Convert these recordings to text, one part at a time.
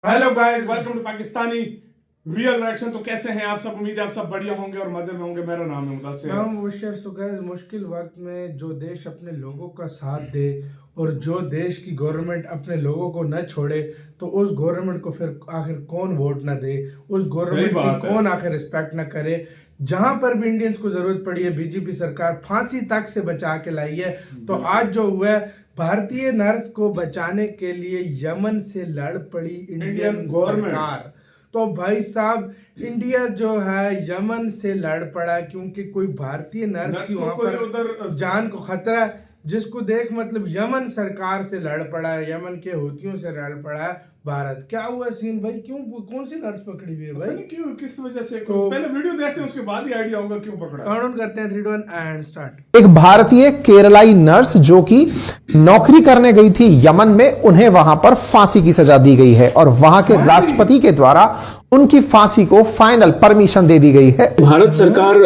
Hello guys, welcome to Pakistani real reaction. तो कैसे हैं आप सब? उम्मीद है आप सब बढ़िया होंगे और मजे में होंगे। मेरा नाम है मुदस्सिर। हम मुबशर। सो गाइस, मुश्किल वक्त में जो देश अपने लोगों का साथ दे और जो देश की गवर्नमेंट अपने लोगों को न छोड़े, तो उस गवर्नमेंट को फिर आखिर कौन वोट न दे, उस गवर्नमेंट की कौन आखिर रिस्पेक्ट न करे। जहां पर भी इंडियंस को जरूरत पड़ी है, बीजेपी सरकार फांसी तक से बचा के लाई है। तो आज जो हुआ है, भारतीय नर्स को बचाने के लिए यमन से लड़ पड़ी इंडियन गवर्नमेंट। तो भाई साहब, इंडिया जो है यमन से लड़ पड़ा क्योंकि कोई भारतीय नर्स की वहां पर उधर जान को खतरा है, जिसको देख मतलब यमन सरकार से लड़ पड़ा है, यमन के हूथियों से लड़ पड़ा है भारत। क्या हुआ सीन भाई? क्यों कौन सी नर्स पकड़ी हुई है भाई? क्यों, किस वजह से? तो पहले वीडियो देखते हैं, उसके बाद ही आइडिया होगा क्यों पकड़ा। काउंट करते हैं 3, 2, 1 एंड स्टार्ट। एक भारतीय केरलाई नर्स जो कि नौकरी करने गई थी यमन में, उन्हें वहां पर फांसी की सजा दी गई है और वहां के राष्ट्रपति के द्वारा उनकी फांसी को फाइनल परमिशन दे दी गई है। भारत सरकार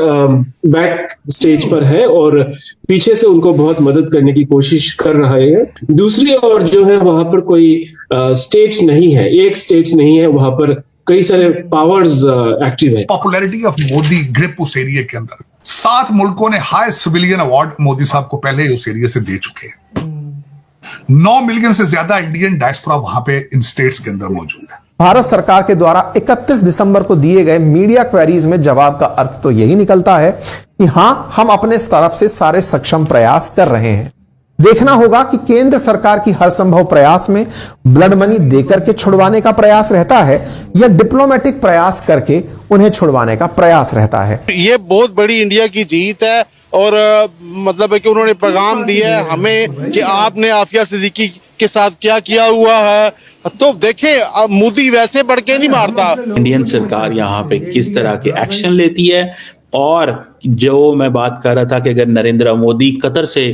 बैक स्टेज पर है और पीछे से उनको बहुत मदद करने की कोशिश कर रहा है। दूसरी ओर जो है वहां पर कोई स्टेट नहीं है, एक स्टेट नहीं है, वहां पर कई सारे पावर्स एक्टिव है। पॉपुलैरिटी ऑफ मोदी ग्रिप उस एरिया के अंदर 7 मुल्कों ने हाईएस्ट सिविलियन अवार्ड मोदी साहब को पहले उस एरिया से दे चुके हैं। 9 मिलियन से ज्यादा इंडियन डायस्पोरा वहां पे इन स्टेट्स के अंदर मौजूद है। भारत सरकार के द्वारा 31 दिसंबर को दिए गए मीडिया क्वेरीज में जवाब का अर्थ तो यही निकलता है कि हां, हम अपने तरफ से सारे सक्षम प्रयास कर रहे हैं। देखना होगा कि केंद्र सरकार की हर संभव प्रयास में ब्लड मनी देकर के छुड़वाने का प्रयास रहता है या डिप्लोमेटिक प्रयास करके उन्हें छुड़वाने का प्रयास रहता है। ये बहुत बड़ी इंडिया की जीत है और मतलब है कि उन्होंने पैगाम दिया है हमें कि आपने आफिया सिद्दीकी के साथ क्या किया हुआ है। तो देखें, मोदी वैसे बढ़ के नहीं मारता। इंडियन सरकार यहाँ पे किस तरह के एक्शन लेती है, और जो मैं बात कर रहा था कि अगर नरेंद्र मोदी कतर से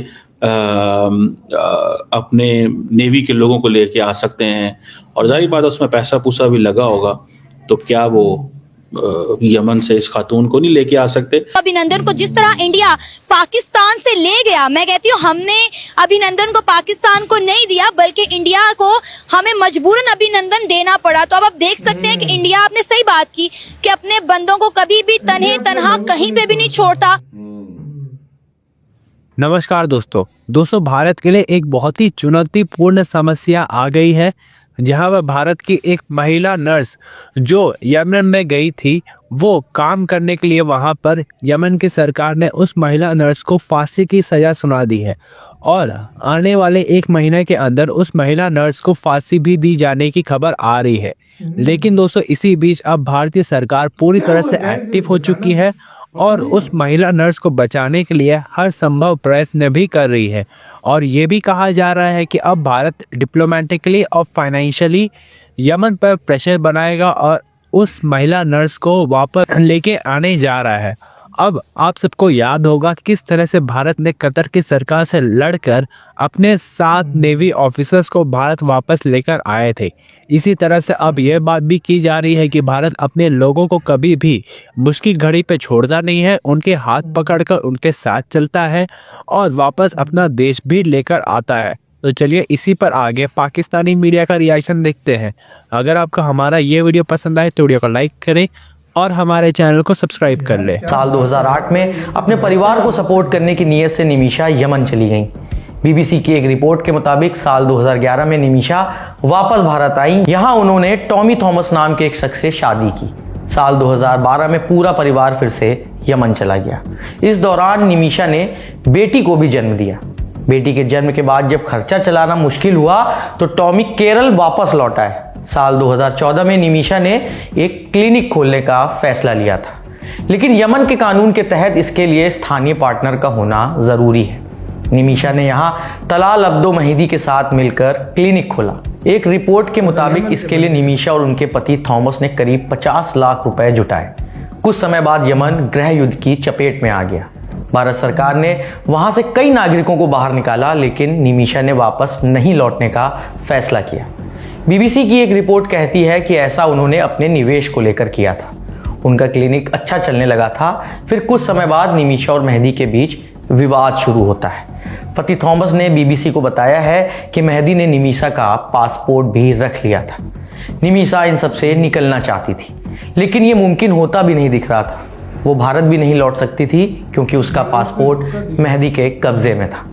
अपने नेवी के लोगों को लेके आ सकते हैं और जाहिर बात है उसमें पैसा पूसा भी लगा होगा, तो क्या वो यमन से इस खातून को नहीं लेके आ सकते? अभिनंदन को जिस तरह इंडिया पाकिस्तान से ले गया, मैं कहती हूँ हमने अभिनंदन को पाकिस्तान को नहीं दिया, बल्कि इंडिया को हमें मजबूरन अभिनंदन देना पड़ा। तो अब आप देख सकते हैं कि इंडिया, आपने सही बात की कि अपने बंदों को कभी भी तन्हा कहीं पे भी नहीं छोड़ता। नमस्कार दोस्तों, भारत के लिए एक बहुत ही चुनौतीपूर्ण समस्या आ गई है, जहां पर भारत की एक महिला नर्स जो यमन में गई थी, वो काम करने के लिए वहां पर यमन की सरकार ने उस महिला नर्स को फांसी की सजा सुना दी है और आने वाले 1 महीने के अंदर उस महिला नर्स को फांसी भी दी जाने की खबर आ रही है। लेकिन दोस्तों, इसी बीच अब भारतीय सरकार पूरी तरह से एक्टिव हो चुकी है और उस महिला नर्स को बचाने के लिए हर संभव प्रयत्न भी कर रही है। और ये भी कहा जा रहा है कि अब भारत डिप्लोमेटिकली और फाइनेंशियली यमन पर प्रेशर बनाएगा और उस महिला नर्स को वापस लेके आने जा रहा है। अब आप सबको याद होगा किस तरह से भारत ने कतर की सरकार से लड़कर अपने 7 नेवी ऑफिसर्स को भारत वापस लेकर आए थे। इसी तरह से अब यह बात भी की जा रही है कि भारत अपने लोगों को कभी भी मुश्किल घड़ी पे छोड़ता नहीं है, उनके हाथ पकड़कर उनके साथ चलता है और वापस अपना देश भी लेकर आता है। तो चलिए इसी पर आगे पाकिस्तानी मीडिया का रिएक्शन देखते हैं। अगर आपको हमारा ये वीडियो पसंद आए तो वीडियो को लाइक करें और हमारे चैनल को सब्सक्राइब कर ले। साल 2008 में अपने परिवार को सपोर्ट करने की नीयत से निमिषा यमन चली गईं। बीबीसी की एक रिपोर्ट के मुताबिक साल 2011 में निमिषा वापस भारत आई। यहां उन्होंने टॉमी थॉमस नाम के एक शख्स से शादी की। साल 2012 में पूरा परिवार फिर से यमन चला गया। इस दौरान निमिषा ने बेटी को भी जन्म दिया। बेटी के जन्म के बाद जब खर्चा चलाना मुश्किल हुआ तो टॉमी केरल वापस लौटा है। साल 2014 में निमिषा ने एक क्लिनिक खोलने का फैसला लिया था, लेकिन यमन के कानून के तहत इसके लिए स्थानीय पार्टनर का होना जरूरी है। निमिषा ने यहां तलाल अब्दो महीदी के साथ मिलकर क्लिनिक खोला। एक रिपोर्ट के मुताबिक इसके लिए निमिषा और उनके पति थॉमस ने करीब 50 लाख रुपए जुटाए। कुछ समय बाद यमन गृह युद्ध की चपेट में आ गया। भारत सरकार ने वहां से कई नागरिकों को बाहर निकाला, लेकिन निमिषा ने वापस नहीं लौटने का फैसला किया। बीबीसी की एक रिपोर्ट कहती है कि ऐसा उन्होंने अपने निवेश को लेकर किया था। उनका क्लिनिक अच्छा चलने लगा था। फिर कुछ समय बाद निमिषा और मेहदी के बीच विवाद शुरू होता है। पति थॉमस ने बीबीसी को बताया है कि मेहदी ने निमिषा का पासपोर्ट भी रख लिया था। निमिषा इन सब से निकलना चाहती थी, लेकिन ये मुमकिन होता भी नहीं दिख रहा था। वो भारत भी नहीं लौट सकती थी क्योंकि उसका पासपोर्ट मेहदी के कब्जे में था।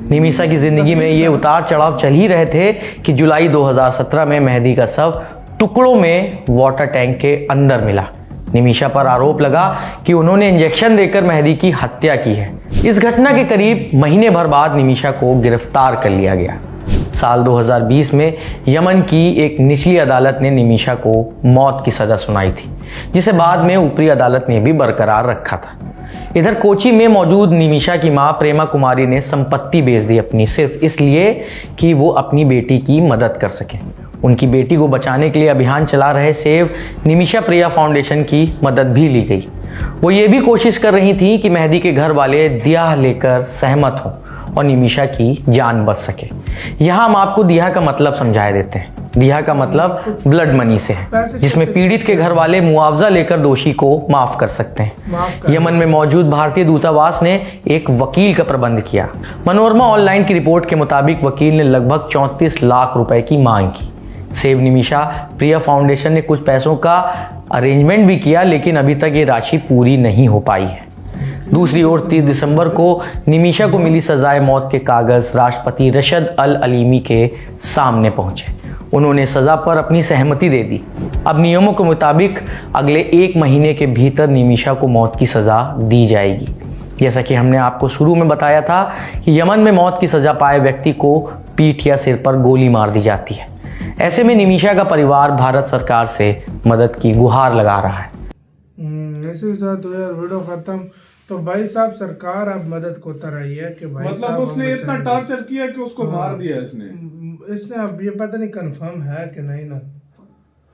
निमिषा की जिंदगी में ये उतार चढ़ाव चल ही रहे थे कि जुलाई 2017 में मेहदी का शव टुकड़ों में वाटर टैंक के अंदर मिला। निमिषा पर आरोप लगा कि उन्होंने इंजेक्शन देकर मेहदी की हत्या की है। इस घटना के करीब महीने भर बाद निमिषा को गिरफ्तार कर लिया गया। साल 2020 में यमन की एक निचली अदालत ने निमिषा को मौत की सजा सुनाई थी, जिसे बाद में ऊपरी अदालत ने भी बरकरार रखा था। इधर कोची में मौजूद निमिषा की मां प्रेमा कुमारी ने संपत्ति बेच दी अपनी, सिर्फ इसलिए कि वो अपनी बेटी की मदद कर सके। उनकी बेटी को बचाने के लिए अभियान चला रहे सेव निमिषा प्रिया फाउंडेशन की मदद भी ली गई। वो ये भी कोशिश कर रही थी कि मेहदी के घर वाले दिया लेकर सहमत हों और निमिषा की जान बच सके। यहाँ हम आपको दिया का मतलब समझाए देते हैं। दिया का मतलब ब्लड मनी से है, जिसमें पीड़ित के घर वाले मुआवजा लेकर दोषी को माफ कर सकते हैं। यमन में मौजूद भारतीय दूतावास ने एक वकील का प्रबंध किया। मनोरमा ऑनलाइन की रिपोर्ट के मुताबिक वकील ने लगभग 34 लाख रुपए की मांग की। सेव निमिषा प्रिया फाउंडेशन ने कुछ पैसों का अरेंजमेंट भी किया, लेकिन अभी तक ये राशि पूरी नहीं हो पाई है। दूसरी ओर 30 दिसंबर को निमिषा को मिली सजाए मौत के कागज राष्ट्रपति रशद अल अलीमी के सामने पहुंचे। उन्होंने सजा पर अपनी सहमति दे दी। अब नियमों के मुताबिक अगले 1 महीने के भीतर निमिषा को मौत की सजा दी जाएगी। जैसा कि हमने आपको शुरू में बताया था कि यमन में मौत की सजा पाए व्यक्ति को पीठ या सिर पर गोली मार दी जाती है। ऐसे में निमिषा का परिवार भारत सरकार से मदद की गुहार लगा रहा है। ऐसे साथ हो यार वीडियो खत्म। तो भाई साहब सरकार अब मदद को रही है कि भाई मतलब उसने इतना टॉर्चर किया कि उसको मार दिया इसने अब ये पता नहीं कंफर्म है कि नहीं ना।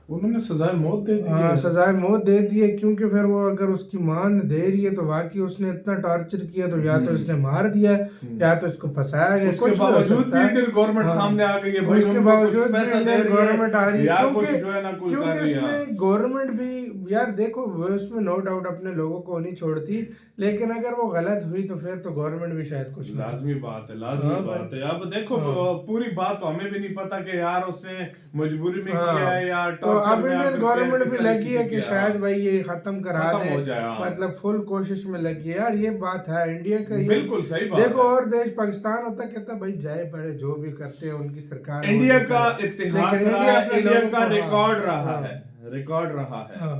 उन्होंने सजाए मौत दे दी। हाँ सजाए मौत दे दी है, क्योंकि फिर वो अगर उसकी मां ने दे रही है तो वाकई उसने इतना टॉर्चर किया तो या तो इसने मार दिया है या तो इसको फंसाया गया। उसके बावजूद भी इंडियन गवर्नमेंट सामने आ गई है भाई, उसके बावजूद पैसा इंडियन गवर्नमेंट आ रही है क्योंकि इसमें गवर्नमेंट भी यार देखो वो उसमें नो डाउट अपने लोगों को नहीं छोड़ती, लेकिन अगर वो गलत हुई तो फिर तो गवर्नमेंट भी शायद कुछ लाजमी बात है। अब देखो पूरी बात तो हमें भी नहीं पता कि यार उसने मजबूरी में किया है या अब इंडियन गवर्नमेंट भी लगी है कि शायद भाई ये खत्म करा दे, मतलब फुल कोशिश में लगी है यार। ये बात है इंडिया का, बिल्कुल सही बात। देखो और देश पाकिस्तान होता कहता भाई जाए पड़े जो भी करते हैं उनकी सरकार। इंडिया का इतिहास रहा है, इंडिया का रिकॉर्ड रहा है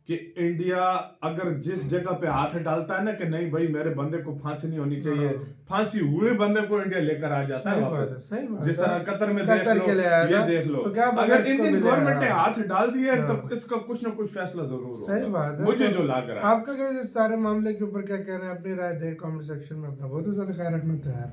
कि इंडिया अगर जिस जगह पे हाथ डालता है ना कि नहीं भाई मेरे बंदे को फांसी नहीं होनी चाहिए, फांसी हुए बंदे को इंडिया लेकर आ जाता है वापस। सही बात जिस तरह कतर में देख लो तो क्या अगर इंडियन गवर्नमेंट ने हाथ डाल दिया तो इसका कुछ ना कुछ फैसला जरूर होगा। सही बात है। मुझे जो लग रहा है। आपका क्या इस सारे मामले के ऊपर क्या कहना है, अपनी राय दें कमेंट सेक्शन में। अपना बहुत ज्यादा ख्याल रखना तैयार।